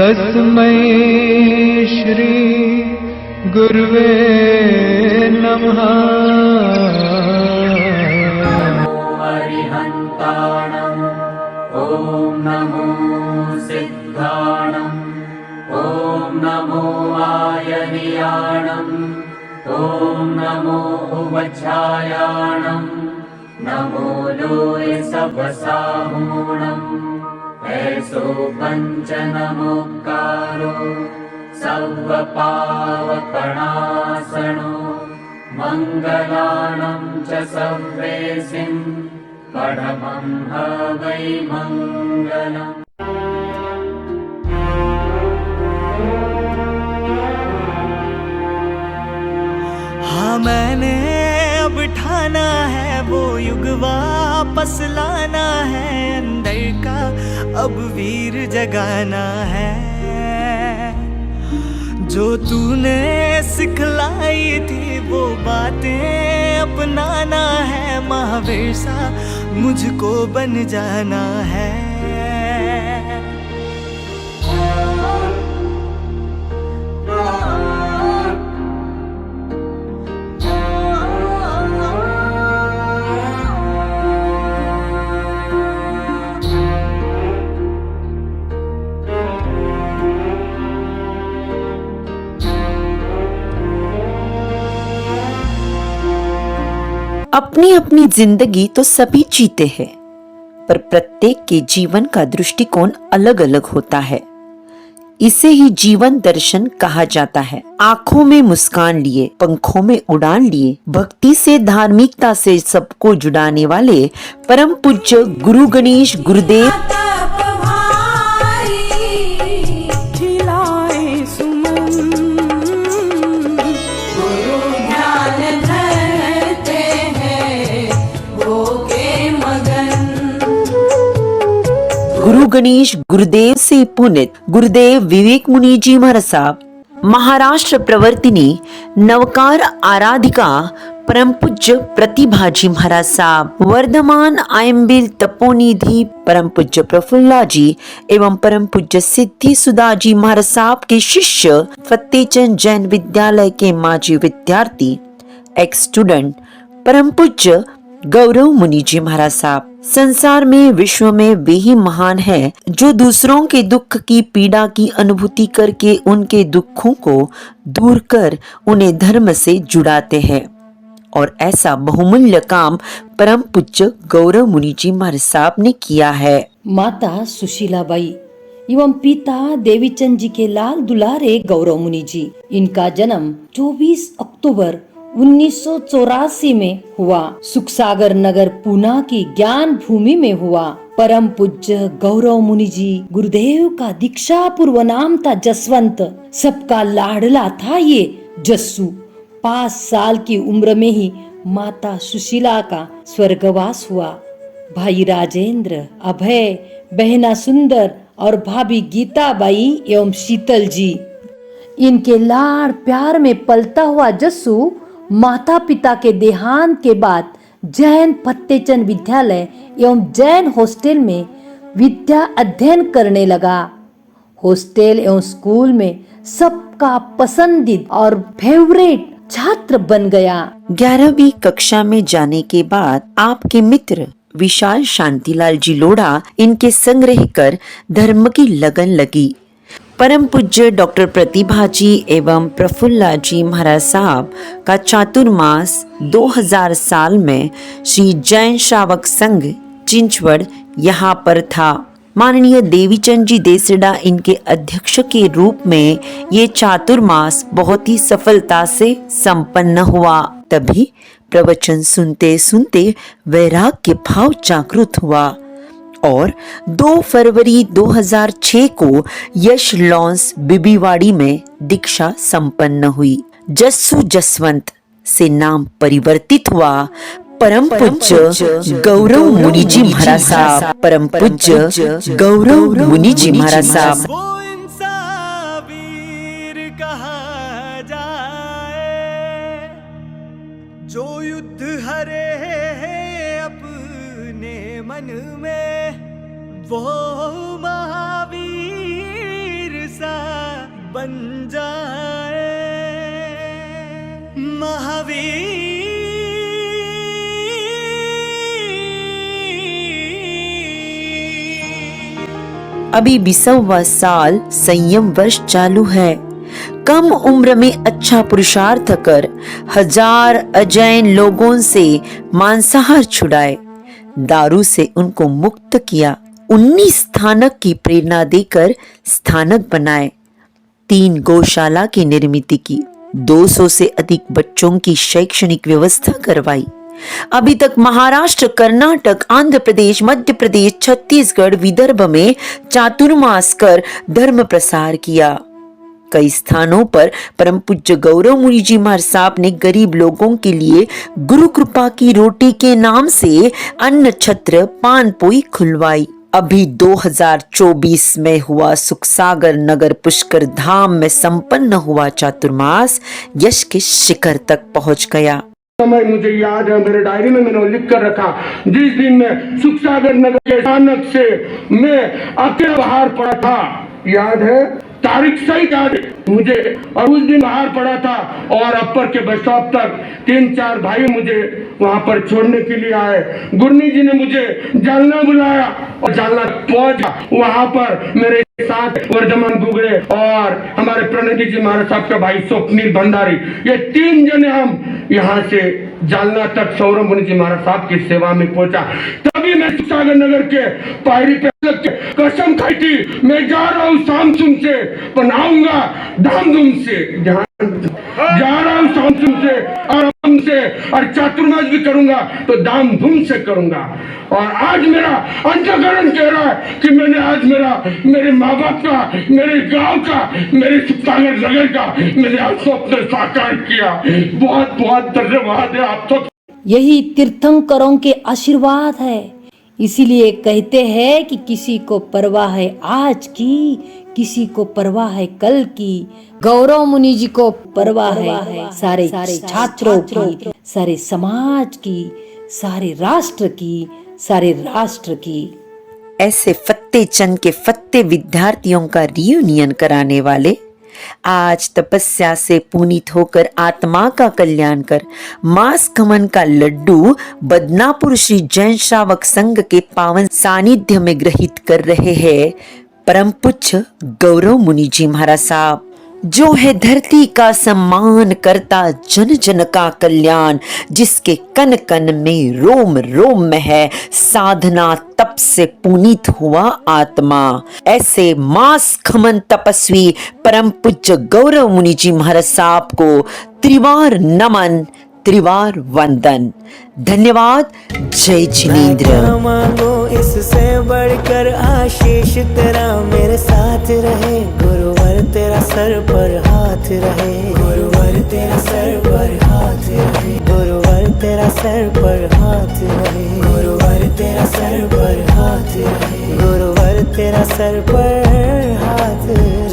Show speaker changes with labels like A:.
A: तस्मै श्री गुरुवे नमः।
B: अरिहन्ताणम् ॐ नमो सिद्धाणम् ॐ नमो आयनियाणम् ॐ नमो उवच्छायाणम् नमो लोय सबसाहूणम् ऐसो पंच नमोकारो सर्वपावपणासनो मंगलानं च सर्वेसिं परमं हवै मंगलम्।
C: हाँ मैंने अब ठाना है वो युग वापस लाना है, अंदर का अब वीर जगाना है। जो तूने सिखलाई थी वो बातें अपनाना है, महावीर सा मुझको बन जाना है।
D: अपनी अपनी जिंदगी तो सभी जीते हैं, पर प्रत्येक के जीवन का दृष्टिकोण अलग अलग होता है। इसे ही जीवन दर्शन कहा जाता है। आंखों में मुस्कान लिए, पंखों में उड़ान लिए, भक्ति से धार्मिकता से सबको जुड़ाने वाले परम पूज्य गुरु गणेश गुरुदेव गुरु गणेश गुरुदेव से पुनित गुरुदेव विवेक मुनि जी महाराज साहब, महाराष्ट्र प्रवर्तिनी नवकार आराधिका परम पूज्य प्रतिभा जी महाराज साहब, वर्धमान आयम्बिल तपोनिधि परम पूज्य प्रफुल्ला जी एवं परम पूज्य सिद्धि सुधा जी महाराज साहब के शिष्य फतेहचंद जैन विद्यालय के माजी विद्यार्थी एक्स स्टूडेंट परम पूज्य गौरव मुनि जी महाराज साहब। संसार में विश्व में वे ही महान हैं जो दूसरों के दुख की पीड़ा की अनुभूति करके उनके दुखों को दूर कर उन्हें धर्म से जुड़ाते हैं, और ऐसा बहुमूल्य काम परम पूज्य गौरव मुनि जी महाराज साहब ने किया है।
E: माता सुशीलाबाई एवं पिता देवीचंद जी के लाल दुलारे गौरव मुनि जी, इनका जन्म 24 अक्टूबर 1984 में हुआ। सुखसागर नगर पूना की ज्ञान भूमि में हुआ। परम पूज्य गौरव मुनि जी गुरुदेव का दीक्षा पूर्व नाम था जसवंत। सबका लाडला था ये जस्सू। 5 साल की उम्र में ही माता सुशीला का स्वर्गवास हुआ। भाई राजेंद्र, अभय, बहना सुंदर और भाभी गीताबाई एवं शीतल जी, इनके लाड़ प्यार में पलता हुआ जस्सू माता पिता के देहांत के बाद जैन फतेहचंद विद्यालय एवं जैन हॉस्टल में विद्या अध्ययन करने लगा। हॉस्टल एवं स्कूल में सबका पसंदीदा और फेवरेट छात्र बन गया।
D: 11वीं कक्षा में जाने के बाद आपके मित्र विशाल शांतिलाल जी लोढ़ा इनके संग रहकर धर्म की लगन लगी। परम पूज्य डॉक्टर प्रतिभा जी एवं प्रफुल्ला जी महाराज साहब का चातुर्मास 2000 साल में श्री जैन श्रावक संघ चिंचवड़ यहाँ पर था। माननीय देवीचंद जी देसड़ा इनके अध्यक्ष के रूप में ये चातुर्मास बहुत ही सफलता से संपन्न हुआ। तभी प्रवचन सुनते सुनते वैराग्य भाव जागृत हुआ और 2 फरवरी 2006 को यश लॉन्स बिबीवाड़ी में दीक्षा संपन्न हुई। जस्सू जसवंत से नाम परिवर्तित हुआ परम पूज्य गौरव मुनि जी महाराज साहब। परम पूज्य गौरव मुनि जी महाराज साहब
C: वो इंसान वीर कहा जाए, जो युद्ध हरे अपने मन में, वो महावीर बन जाए महावीर।
D: अभी 20वां साल संयम वर्ष चालू है। कम उम्र में अच्छा पुरुषार्थ कर हजार अजैन लोगों से मांसाहार छुड़ाए, दारू से उनको मुक्त किया, 19 स्थानक की प्रेरणा देकर स्थानक बनाए, 3 गौशाला की निर्मित की, 200 से अधिक बच्चों की शैक्षणिक व्यवस्था करवाई। अभी तक महाराष्ट्र, कर्नाटक, आंध्र प्रदेश, मध्य प्रदेश, छत्तीसगढ़, विदर्भ में चातुर्मास कर धर्म प्रसार किया। कई स्थानों पर परम पूज्य गौरव मुनि जी महाराज साहब ने गरीब लोगों के लिए गुरु कृपा की रोटी के नाम से अन्न छत्र पानपोई खुलवाई। अभी 2024 में हुआ सुखसागर नगर पुष्कर धाम में संपन्न हुआ चातुर्मास यश के शिखर तक पहुंच गया।
F: समय मुझे याद है, मेरे डायरी में मैंने लिख कर रखा, जिस दिन मैं सुखसागर नगर के स्थानक से मैं अकेला बाहर पड़ा था, याद है, तारीख सही याद है मुझे, और उस दिन बाहर पड़ा था और अपर के बस स्टॉप तक 3-4 भाई मुझे वहां पर छोड़ने के लिए आए। गुरनी जी ने मुझे जालना बुलाया और जालना पहुंचा। वहां पर मेरे साथ वर्धमान गुगड़े और हमारे प्रणति जी महाराज साहब का भाई स्वप्निल भंडारी, ये 3 जने हम यहाँ से जालना तक सौरभ मुनि जी महाराज साहब की सेवा में पहुंचा। तभी मैं सुखसागर नगर के पायरी पे कसम खाई थी, मैं जा रहा हूँ शाम-सुम से, बनाऊंगा धाम-धूम से, जा रहा हूँ शाम-सुम से, आराम से, और चातुर्मास भी करूंगा तो धाम-धूम से करूंगा। और आज मेरा अंतःकरण कह रहा है कि मैंने आज मेरे माँ बाप का, मेरे गांव का, मेरे सुखसागर नगर का मैंने आज स्वप्न साकार किया। बहुत बहुत धन्यवाद है आप सब।
E: यही तीर्थंकरों के आशीर्वाद है। इसीलिए कहते हैं कि किसी को परवाह है आज की, किसी को परवाह है कल की। गौरव मुनि जी को परवाह है सारे छात्रों की, सारे समाज की, सारे राष्ट्र की।
D: ऐसे फत्ते चंद के फत्ते विद्यार्थियों का रियूनियन कराने वाले आज तपस्या से पुनीत होकर आत्मा का कल्याण कर मास खमन का लड्डू बदनापुर श्री जैन श्रावक संघ के पावन सानिध्य में ग्रहित कर रहे हैं परम पूज्य गौरव मुनि जी महाराज साहब, जो है धरती का सम्मान करता, जन जन का कल्याण, जिसके कन कन में रोम रोम में है साधना तप से पुनीत हुआ आत्मा। ऐसे मास खमन तपस्वी परम पूज्य गौरव मुनि जी महाराज साहब को त्रिवार नमन, त्रिवार वंदन। धन्यवाद। जय जिनेंद्र।
C: मांगो इससे बढ़कर आशीष तेरा मेरे साथ रहे, गुरुवर तेरा सर पर हाथ रहे, गुरुवर तेरा सर पर हाथ रहे, गुरुवर तेरा सर पर हाथ रहे, गुरुवर तेरा सर पर हाथ रहे, गुरुवर तेरा सर पर हाथ रहे।